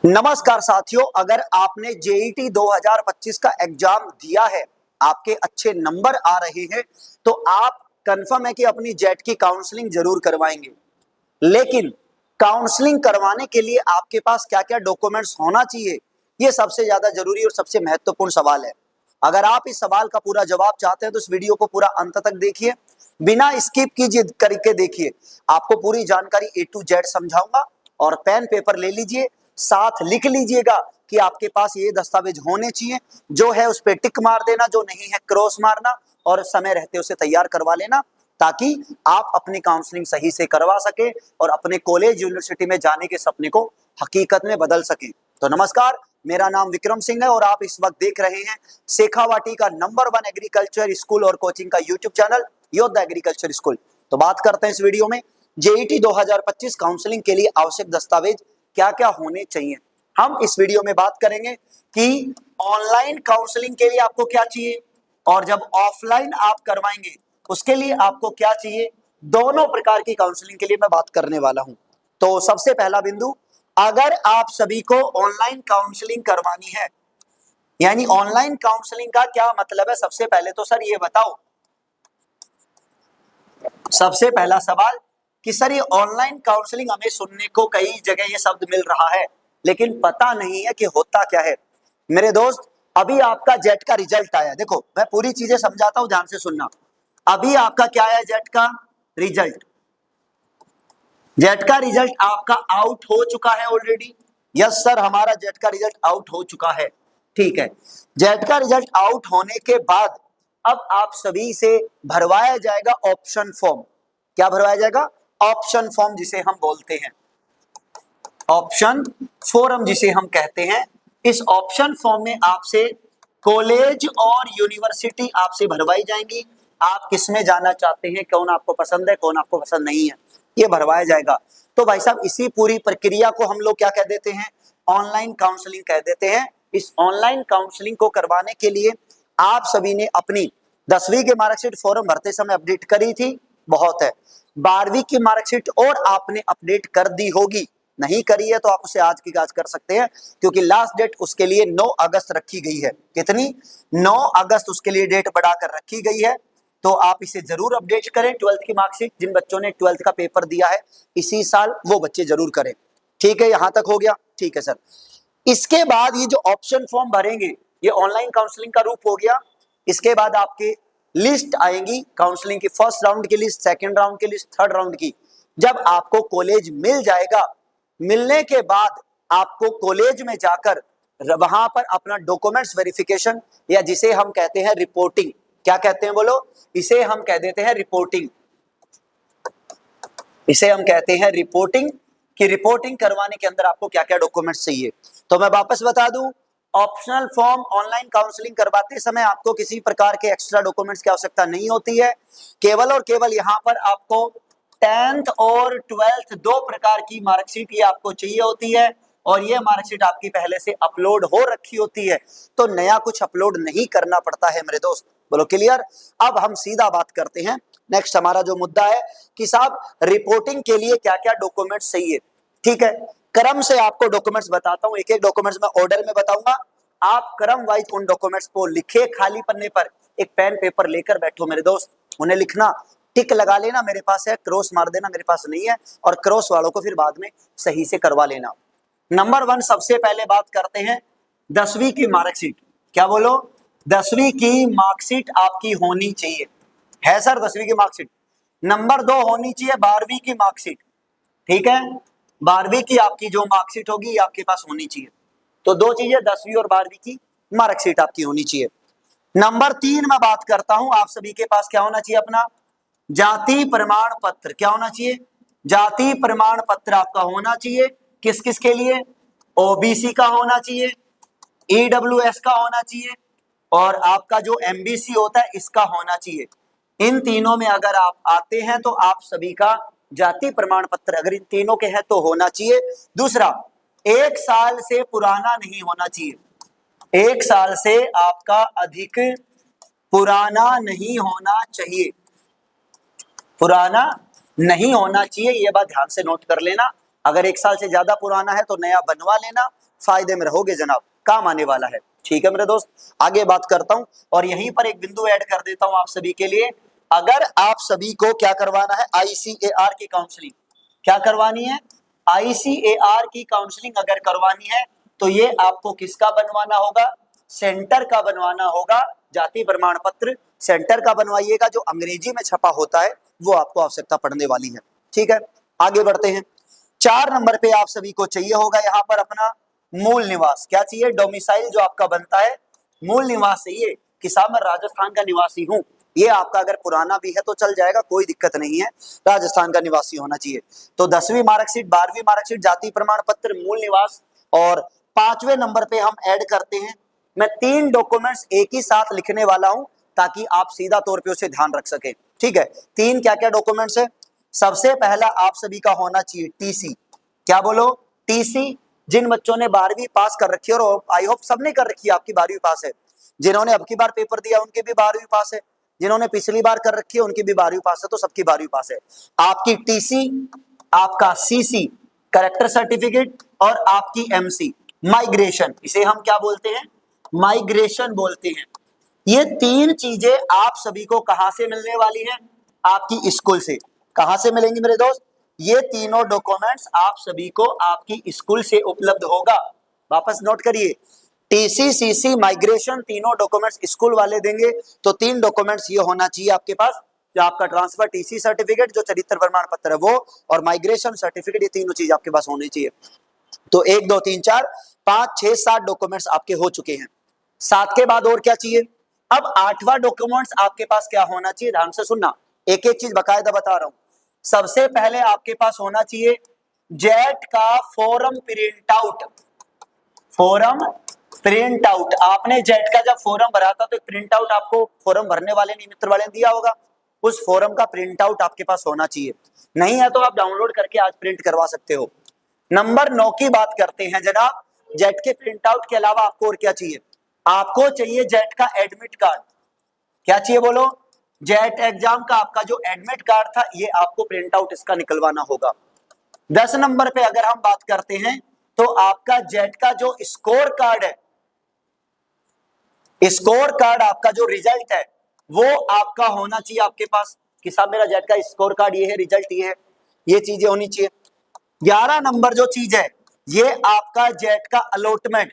नमस्कार साथियों, अगर आपने जेईटी 2025 का एग्जाम दिया है, आपके अच्छे नंबर आ रहे हैं, तो आप कंफर्म है कि अपनी जेट की काउंसलिंग जरूर करवाएंगे। लेकिन काउंसलिंग करवाने के लिए आपके पास क्या-क्या डॉक्यूमेंट्स होना चाहिए, ये सबसे ज्यादा जरूरी और सबसे महत्वपूर्ण सवाल है। अगर आप इस सवाल का पूरा जवाब चाहते हैं तो इस वीडियो को पूरा अंत तक देखिए, बिना स्किप कीजिए करके देखिए। आपको पूरी जानकारी ए टू जेड समझाऊंगा और पेन पेपर ले लीजिए, साथ लिख लीजिएगा कि आपके पास ये दस्तावेज होने चाहिए। जो है उस पर टिक मार देना, जो नहीं है क्रॉस मारना, और समय रहते उसे तैयार करवा लेना, ताकि आप अपनी काउंसलिंग सही से करवा सके और अपने कॉलेज यूनिवर्सिटी में जाने के सपने को हकीकत में बदल सके। तो नमस्कार, मेरा नाम विक्रम सिंह है और आप इस वक्त देख रहे हैं शेखावाटी का नंबर 1 एग्रीकल्चर स्कूल और कोचिंग का यूट्यूब चैनल योद्धा एग्रीकल्चर स्कूल। तो बात करते हैं इस वीडियो में जेईटी 2025 काउंसलिंग के लिए आवश्यक दस्तावेज क्या क्या होने चाहिए। हम इस वीडियो में बात करेंगे कि ऑनलाइन काउंसलिंग के लिए आपको क्या चाहिए और जब ऑफलाइन आप करवाएंगे उसके लिए आपको क्या चाहिए। दोनों प्रकार की काउंसलिंग के लिए मैं बात करने वाला हूं। तो सबसे पहला बिंदु, अगर आप सभी को ऑनलाइन काउंसलिंग करवानी है, यानी ऑनलाइन काउंसलिंग का क्या मतलब है, सबसे पहले तो सर ये बताओ। सबसे पहला सवाल कि सर ये ऑनलाइन काउंसलिंग, हमें सुनने को कई जगह ये शब्द मिल रहा है लेकिन पता नहीं है कि होता क्या है। मेरे दोस्त, अभी आपका जेट का रिजल्ट आया, देखो मैं पूरी चीजें समझाता हूं, ध्यान से सुनना। अभी आपका क्या है, जेट का रिजल्ट। जेट का रिजल्ट आपका आउट हो चुका है ऑलरेडी। यस सर, हमारा जेट का रिजल्ट आउट हो चुका है। ठीक है, जेट का रिजल्ट आउट होने के बाद अब आप सभी से भरवाया जाएगा ऑप्शन फॉर्म। क्या भरवाया जाएगा? ऑप्शन फॉर्म, जिसे हम बोलते हैं ऑप्शन फॉर्म, जिसे हम कहते हैं। इस ऑप्शन फॉर्म में आपसे कॉलेज और यूनिवर्सिटी आपसे भरवाई जाएंगी। आप किस में जाना चाहते हैं, कौन आपको पसंद है, कौन आपको पसंद नहीं है, ये भरवाया जाएगा। तो भाई साहब, इसी पूरी प्रक्रिया को हम लोग क्या कह देते हैं? ऑनलाइन काउंसलिंग कह देते हैं। इस ऑनलाइन काउंसलिंग को करवाने के लिए आप सभी ने अपनी 10वीं की मार्कशीट फॉर्म भरते समय अपडेट करी थी, बहुत है। 12वीं की मार्कशीट और आपने अपडेट कर दी होगी, नहीं करी है तो आप उसे आज की आज कर सकते हैं, क्योंकि लास्ट डेट उसके लिए 9 अगस्त रखी गई है। कितनी? 9 अगस्त उसके लिए डेट बढ़ाकर रखी गई है। तो आप इसे जरूर अपडेट करें। 12th की मार्कशीट, जिन बच्चों ने 12th का पेपर दिया है इसी साल, वो बच्चे जरूर करें। ठीक है, यहां तक हो गया? ठीक है सर। इसके बाद ये जो ऑप्शन फॉर्म भरेंगे, ये ऑनलाइन काउंसलिंग का रूप हो गया। इसके बाद आपके लिस्ट आएंगी काउंसलिंग की, फर्स्ट राउंड की लिस्ट, सेकंड राउंड की लिस्ट, थर्ड राउंड की। जब आपको कॉलेज मिल जाएगा, मिलने के बाद आपको कॉलेज में जाकर वहां पर अपना डॉक्यूमेंट्स वेरिफिकेशन, या जिसे हम कहते हैं रिपोर्टिंग, क्या कहते हैं बोलो? इसे हम कह देते हैं रिपोर्टिंग। इसे हम कहते हैं रिपोर्टिंग, कि रिपोर्टिंग करवाने के अंदर आपको क्या क्या डॉक्यूमेंट्स चाहिए। तो मैं वापस बता दूं, ऑप्शनल फॉर्म ऑनलाइन काउंसलिंग करवाते समय आपको किसी प्रकार के एक्स्ट्रा डॉक्यूमेंट्स की आवश्यकता नहीं होती है। केवल और केवल यहां पर आपको 10th और 12th दो प्रकार की मार्कशीट ये आपको चाहिए होती है, और ये मार्कशीट आपकी पहले से अपलोड हो रखी होती है, तो नया कुछ अपलोड नहीं करना पड़ता है मेरे दोस्त। बोलो क्लियर? अब हम सीधा बात करते हैं, नेक्स्ट हमारा जो मुद्दा है कि साहब रिपोर्टिंग के लिए क्या क्या डॉक्यूमेंट्स चाहिए। ठीक है, क्रम से आपको डॉक्यूमेंट्स बताता हूं, एक एक डॉक्यूमेंट्स मैं ऑर्डर में बताऊंगा। आप क्रम वाइज उन डॉक्यूमेंट्स को लिखे, खाली पन्ने पर एक पेन पेपर लेकर बैठो मेरे दोस्त, उन्हें लिखना, टिक लगा लेना मेरे पास है, क्रॉस मार देना मेरे पास नहीं है, और क्रॉस वालों को फिर बाद में सही से करवा लेना। नंबर 1, सबसे पहले बात करते हैं 10वीं की मार्कशीट। क्या बोलो? 10वीं की मार्कशीट आपकी होनी चाहिए। है सर 10वीं की मार्कशीट। नंबर 2 होनी चाहिए 12वीं की मार्कशीट। ठीक है, 12वीं की आपकी जो मार्कशीट होगी ये आपके पास होनी चाहिए। तो दो चीजें, 10वीं और 12वीं की मार्कशीट आपकी होनी चाहिए। नंबर 3 मैं बात करता हूं, आप सभी के पास क्या होना चाहिए? अपना जाति प्रमाण पत्र। क्या होना चाहिए? जाति प्रमाण पत्र आपका होना चाहिए। किस किस के लिए? ओबीसी का होना चाहिए, ईडब्ल्यूएस का होना चाहिए, और आपका जो एमबीसी होता है इसका होना चाहिए। इन तीनों में अगर आप आते हैं तो आप सभी का जाति प्रमाण पत्र अगर इन तीनों के हैं तो होना चाहिए। दूसरा, 1 साल से पुराना नहीं होना चाहिए। 1 साल से आपका अधिक पुराना नहीं होना चाहिए। पुराना नहीं होना चाहिए, यह बात ध्यान से नोट कर लेना। अगर 1 साल से ज्यादा पुराना है तो नया बनवा लेना, फायदे में रहोगे जनाब, काम आने वाला है। ठीक है मेरे दोस्त, आगे बात करता हूं और यहीं पर एक बिंदु ऐड कर देता हूं आप सभी के लिए। अगर आप सभी को क्या करवाना है, ICAR की काउंसलिंग, क्या करवानी है, ICAR की काउंसलिंग अगर करवानी है तो ये आपको किसका बनवाना होगा, सेंटर का बनवाना होगा। जाति प्रमाण पत्र सेंटर का बनवाइएगा, जो अंग्रेजी में छपा होता है वो आपको आवश्यकता पड़ने वाली है। ठीक है, आगे बढ़ते हैं। 4 नंबर पे आप सभी को चाहिए होगा यहाँ पर अपना मूल निवास। क्या चाहिए, डोमिसाइल जो आपका बनता है, मूल निवास चाहिए कि साहब मैं राजस्थान का निवासी हूँ। ये आपका अगर पुराना भी है तो चल जाएगा, कोई दिक्कत नहीं है, राजस्थान का निवासी होना चाहिए। तो 10वीं मार्कशीट, 12वीं मार्कशीट, जाति प्रमाण पत्र, मूल निवास। और 5वें नंबर पे हम ऐड करते हैं, मैं 3 डॉक्यूमेंट्स एक ही साथ लिखने वाला हूं ताकि आप सीधा तौर पे उसे ध्यान रख सके। ठीक है, 3 क्या क्या डॉक्यूमेंट्स है। सबसे पहला आप सभी का होना चाहिए टीसी। क्या बोलो, टीसी। जिन बच्चों ने 12वीं पास कर रखी है, और आई होप सबने कर रखी है, आपकी 12वीं पास है, जिन्होंने अब की बार पेपर दिया उनकी भी 12वीं पास है, जिन्होंने पिछली बार कर रखी है उनकी भी 12वीं पास है, तो सबकी 12वीं पास है। आपकी टीसी, आपका सीसी कैरेक्टर सर्टिफिकेट और आपकी एमसी माइग्रेशन, इसे हम क्या बोलते हैं, माइग्रेशन बोलते हैं। ये 3 चीजें आप सभी को कहां से मिलने वाली हैं, आपकी स्कूल से। कहां से मिलेंगी मेरे दोस्त, ये तीनों डॉक्यूमेंट्स आप सभी को आपकी स्कूल से उपलब्ध होगा। वापस नोट करिए, टीसी, सीसी, माइग्रेशन, तीनों डॉक्यूमेंट्स स्कूल वाले देंगे। तो 3 डॉक्यूमेंट्स ये होना चाहिए आपके पास, जो आपका ट्रांसफर टीसी सर्टिफिकेट, जो चरित्र प्रमाण पत्र है वो, और माइग्रेशन सर्टिफिकेट, ये तीनों चीज आपके पास होनी चाहिए। तो 1 2 3 4 5 6 7 डॉक्यूमेंट्स आपके हो चुके हैं। 7 के बाद और क्या चाहिए, अब 8वां डॉक्यूमेंट्स आपके पास क्या होना चाहिए, ध्यान से सुनना, एक एक चीज बकायदा बता रहा हूं। सबसे पहले आपके पास होना चाहिए जेट का form print out. Form print out, आपने जेट का जब फॉर्म भरा था तो एक प्रिंट आउट आपको फॉर्म भरने वाले निमित्र वाले ने दिया होगा, उस फॉर्म का प्रिंट आउट आपके पास होना चाहिए। नहीं है तो आप डाउनलोड करके आज प्रिंट करवा सकते हो। नंबर 9 की बात करते हैं जनाब। जेट के प्रिंट आउट के अलावा आपको और क्या चाहिए, आपको चाहिए जेट का एडमिट कार्ड। क्या चाहिए बोलो, जेट एग्जाम का आपका जो एडमिट कार्ड था, ये आपको प्रिंट आउट इसका निकलवाना होगा। 10 नंबर पे अगर हम बात करते हैं तो आपका जेट का जो स्कोर कार्ड है, स्कोर कार्ड आपका जो रिजल्ट है वो आपका होना चाहिए आपके पास, कि साहब मेरा जेट का स्कोर कार्ड ये है, रिजल्ट ये है, ये चीजें होनी चाहिए। 11 नंबर जो चीज है, ये आपका जेट का अलॉटमेंट,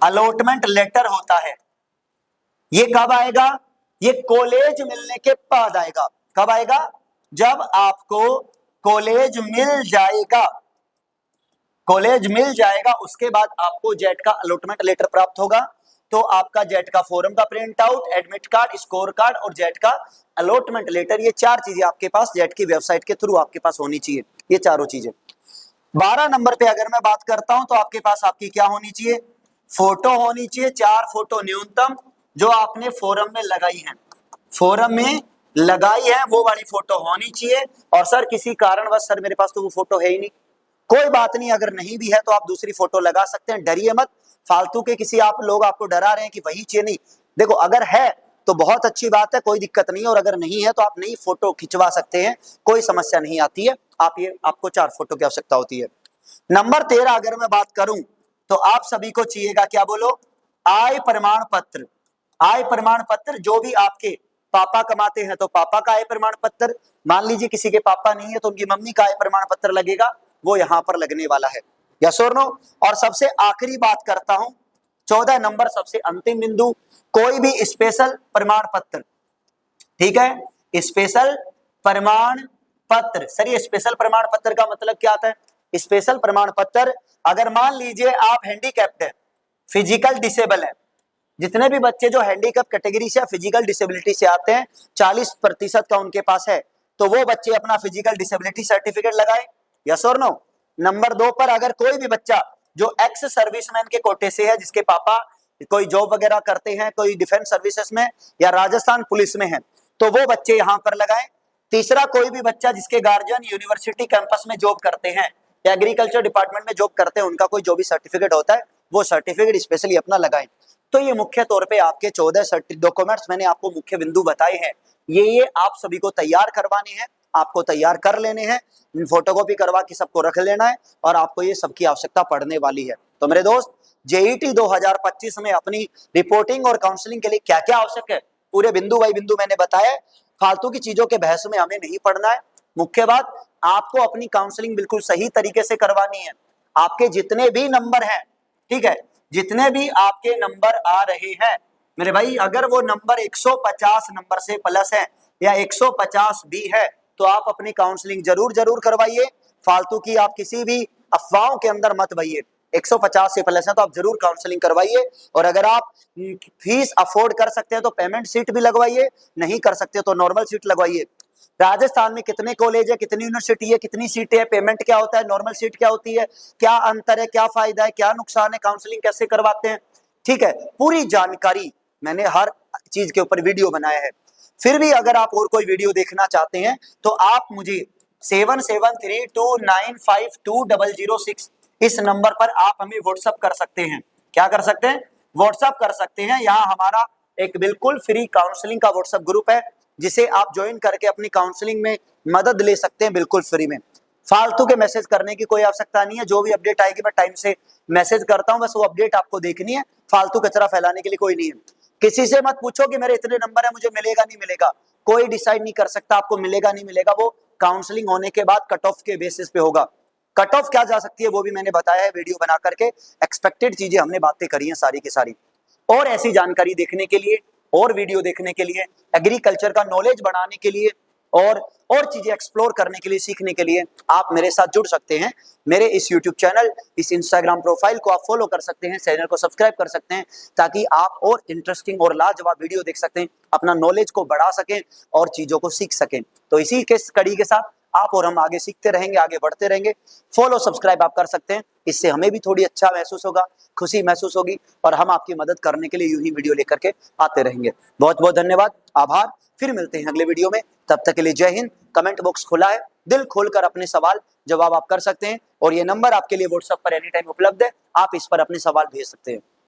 अलॉटमेंट लेटर होता है। ये कब आएगा, ये कॉलेज मिलने के बाद आएगा। कब आएगा, जब आपको कॉलेज मिल जाएगा, कॉलेज मिल जाएगा उसके बाद आपको जेट का अलॉटमेंट लेटर प्राप्त होगा। तो आपका जेट का फॉर्म का print out, admit card, score card और जेट का अलॉटमेंट लेटर, ये 4 चीजें आपके पास जेट की वेबसाइट के थ्रू आपके पास होनी चाहिए, ये चारों चीजें। 12 नंबर पे अगर मैं बात करता हूं तो आपके पास आपकी क्या होनी चाहिए, फोटो होनी चाहिए, 4 फोटो न्यूनतम, जो आपने फोरम में लगाई है, फोरम में लगाई है वो वाली फोटो होनी चाहिए। और सर किसी कारणवश सर मेरे पास तो वो फोटो है ही नहीं, कोई बात नहीं, अगर नहीं भी है तो आप दूसरी फोटो लगा सकते हैं, डरिए मत। फालतू के किसी आप लोग आपको डरा रहे हैं कि वही चाहिए, नहीं, देखो अगर है तो बहुत अच्छी बात है, कोई दिक्कत नहीं है, और अगर नहीं है तो आप नई फोटो खिंचवा सकते हैं, कोई समस्या नहीं आती है। आप ये आपको 4 फोटो की आवश्यकता होती है। नंबर 13 अगर मैं बात करूं तो आप सभी को चाहिएगा, क्या बोलो, आय प्रमाण पत्र। आय प्रमाण पत्र, जो भी आपके पापा कमाते हैं तो पापा का आय प्रमाण पत्र, मान लीजिए किसी के पापा नहीं है तो उनकी मम्मी का आय प्रमाण पत्र लगेगा, वो यहां पर लगने वाला है, यस और नो। और सबसे आखिरी बात करता हूं, 14 नंबर सबसे अंतिम बिंदु, कोई भी स्पेशल प्रमाण पत्र। ठीक है, स्पेशल प्रमाण पत्र। सर ये स्पेशल प्रमाण पत्र का मतलब क्या आता है, स्पेशल प्रमाण पत्र, अगर मान लीजिए आप हैंडीकैप्ड है, फिजिकल डिसेबल है, जितने भी बच्चे जो हैंडीकैप कैटेगरी से या फिजिकल डिसेबिलिटी से आते हैं, 40% का उनके पास है, तो वो बच्चे अपना फिजिकल डिसेबिलिटी सर्टिफिकेट लगाए, यस और नो। नंबर 2 पर अगर कोई भी बच्चा जो एक्स सर्विसमैन के कोटे से है, जिसके पापा कोई जॉब वगैरह करते हैं, कोई डिफेंस सर्विसेज में या राजस्थान पुलिस में है, तो वो बच्चे यहां पर लगाएं। तीसरा, कोई भी बच्चा जिसके गार्जियन यूनिवर्सिटी कैंपस में जॉब करते हैं या एग्रीकल्चर डिपार्टमेंट में जॉब करते हैं, उनका कोई जो भी सर्टिफिकेट होता है वो सर्टिफिकेट स्पेशली अपना लगाएं। तो ये मुख्य तौर पे आपके 14 डॉक्यूमेंट्स मैंने आपको मुख्य बिंदु बताए हैं, ये आप सभी को तैयार करवाने हैं। आपको तैयार कर लेने हैं, फोटोकॉपी करवा के सबको रख लेना है और आपको ये सबकी आवश्यकता पड़ने वाली है। तो मेरे दोस्त, जेईटी 2025 में अपनी रिपोर्टिंग और काउंसलिंग के लिए क्या क्या आवश्यक है पूरे बिंदु बाई बिंदु मैंने बताया। फालतू की चीजों के बहस में हमें नहीं पड़ना है। मुख्य बात, आपको अपनी काउंसलिंग बिल्कुल सही तरीके से करवानी है। आपके जितने भी नंबर हैं, ठीक है, जितने भी आपके नंबर आ रहे हैं मेरे भाई, अगर वो नंबर 150 नंबर से प्लस है या 150 भी है तो आप अपनी काउंसलिंग जरूर करवाइए। फालतू की आप किसी भी अफवाहों के अंदर मत बहिए। 150 से प्लस है तो आप जरूर काउंसलिंग करवाइए। और अगर आप फीस अफोर्ड कर सकते हैं तो पेमेंट सीट भी लगवाइए, नहीं कर सकते तो नॉर्मल सीट लगवाइए। राजस्थान में कितने कॉलेज है, कितनी यूनिवर्सिटी है, कितनी सीटें है, पेमेंट क्या होता है, नॉर्मल सीट क्या होती है, क्या अंतर है, क्या फायदा है, क्या नुकसान है, काउंसलिंग कैसे करवाते हैं, ठीक है, पूरी जानकारी मैंने हर चीज के ऊपर वीडियो बनाया है। फिर भी अगर आप और कोई वीडियो देखना चाहते हैं तो आप मुझे 7732952006 इस नंबर पर आप हमें व्हाट्सएप कर सकते हैं। क्या कर सकते हैं? व्हाट्सएप कर सकते हैं। यहाँ हमारा एक बिल्कुल फ्री काउंसलिंग का व्हाट्सएप ग्रुप है जिसे आप ज्वाइन करके अपनी काउंसलिंग में मदद ले सकते हैं बिल्कुल फ्री में। फालतू के मैसेज करने की कोई आवश्यकता नहीं है। जो भी अपडेट आएगी मैं टाइम से मैसेज करता हूं, बस वो अपडेट आपको देखनी है। फालतू कचरा फैलाने के लिए कोई नहीं है। किसी से मत पूछो कि मेरे इतने नंबर है, मुझे मिलेगा नहीं मिलेगा। कोई डिसाइड नहीं कर सकता आपको मिलेगा नहीं मिलेगा। वो काउंसलिंग होने के बाद कट ऑफ के बेसिस पे होगा। कट ऑफ क्या जा सकती है वो भी मैंने बताया है वीडियो बना करके। एक्सपेक्टेड चीजें हमने बातें करी हैं सारी की सारी। और ऐसी जानकारी देखने के लिए और वीडियो देखने के लिए, एग्रीकल्चर का नॉलेज बढ़ाने के लिए और चीजें एक्सप्लोर करने के लिए, सीखने के लिए आप मेरे साथ जुड़ सकते हैं। मेरे इस यूट्यूब चैनल, इस इंस्टाग्राम प्रोफाइल को आप फॉलो कर सकते हैं, चैनल को सब्सक्राइब कर सकते हैं ताकि आप और इंटरेस्टिंग और लाजवाब वीडियो देख सकते हैं, अपना नॉलेज को बढ़ा सकें और चीजों को सीख सकें। तो इसी के कड़ी के साथ आप और हम आगे सीखते रहेंगे, आगे बढ़ते रहेंगे। फॉलो सब्सक्राइब आप कर सकते हैं। इससे हमें भी थोड़ी अच्छा महसूस होगा, खुशी महसूस होगी और हम आपकी मदद करने के लिए यूं ही वीडियो लेकर के आते रहेंगे। बहुत बहुत धन्यवाद, आभार। फिर मिलते हैं अगले वीडियो में। तब तक के लिए जय हिंद। कमेंट बॉक्स खुला है, दिल खोलकर अपने सवाल जवाब आप कर सकते हैं और ये नंबर आपके लिए व्हाट्सएप पर एनी टाइम उपलब्ध है। आप इस पर अपने सवाल भेज सकते हैं।